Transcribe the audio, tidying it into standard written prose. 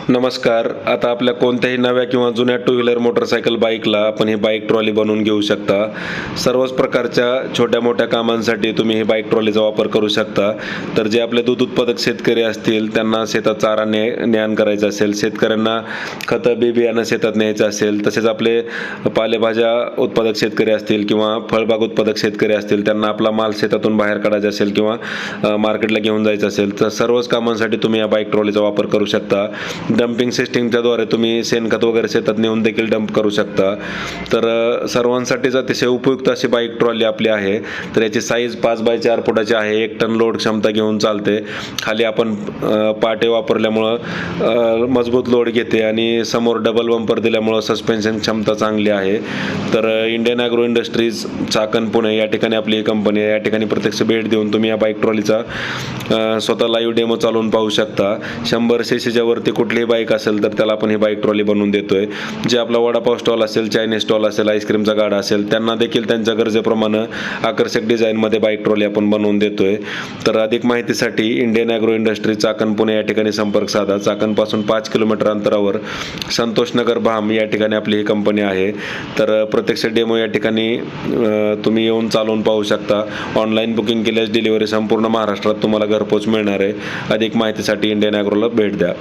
नमस्कार. आता आपल्या कोणत्याही नव्या किंवा जुन्या टू व्हीलर मोटरसायकल बाईकला आपण ही बाईक ट्रॉली बनवून घेऊ शकता. सर्वच प्रकारच्या छोट्या-मोठ्या कामांसाठी तुम्ही ही बाईक ट्रॉलीचा वापर करू शकता. तर जे आपले दूध उत्पादक शेतकरी असतील, त्यांना शेतात चारा ने करायचं असेल, शेतकऱ्यांना खतं बी-बियाणं शेतात न्यायचं असेल, तसेच आपले पालेभाज्या उत्पादक शेतकरी असतील किंवा फळबाग उत्पादक शेतकरी असतील, त्यांना आपला माल शेतातून बाहेर काढायचा असेल किंवा मार्केटला घेऊन जायचं असेल, तर सर्वच कामांसाठी तुम्ही या बाईक ट्रॉलीचा वापर करू शकता. डंपिंग सिस्टीमच्या द्वारे तुम्ही शेणखत वगैरे शेतात नेऊन देखील डंप करू शकता. तर सर्वांसाठीच अतिशय उपयुक्त अशी बाईक ट्रॉली आपली आहे. तर याची साईज 5 बाय 4 फुटाची आहे. 1 टन लोड क्षमता घेऊन चालते. खाली आपण पाटे वापरल्यामुळं मजबूत लोड घेते आणि समोर डबल बंपर दिल्यामुळं सस्पेन्शन क्षमता चांगली आहे. तर Indian agro industries Chakan Pune या ठिकाणी आपली ही कंपनी आहे. या ठिकाणी प्रत्यक्ष भेट देऊन तुम्ही या बाईक ट्रॉलीचा स्वतः लाईव्ह डेमो चालवून पाहू शकता. 100 सीसीच्या वरती कुठलीही बाईक असेल तर त्याला आपण ही बाईक ट्रॉली बनवून देतोय. जे आपला वडापाव स्टॉल असेल, चायनीज स्टॉल असेल, आईस्क्रीमचा गाडा असेल, त्यांना देखील त्यांच्या गरजेप्रमाणे आकर्षक डिझाईनमध्ये बाईक ट्रॉली आपण बनवून देतोय. तर अधिक माहितीसाठी Indian agro industry Chakan Pune या ठिकाणी संपर्क साधा. चाकणपासून 5 किलोमीटर अंतरावर संतोषनगर भाम या ठिकाणी आपली ही कंपनी आहे. तर प्रत्यक्ष डेमो या ठिकाणी तुम्ही येऊन चालवून पाहू शकता. ऑनलाईन बुकिंग केल्यास डिलिव्हरी संपूर्ण महाराष्ट्रात तुम्हाला घरपोच मिळणार आहे. अधिक माहितीसाठी इंडियन ॲग्रोला भेट द्या.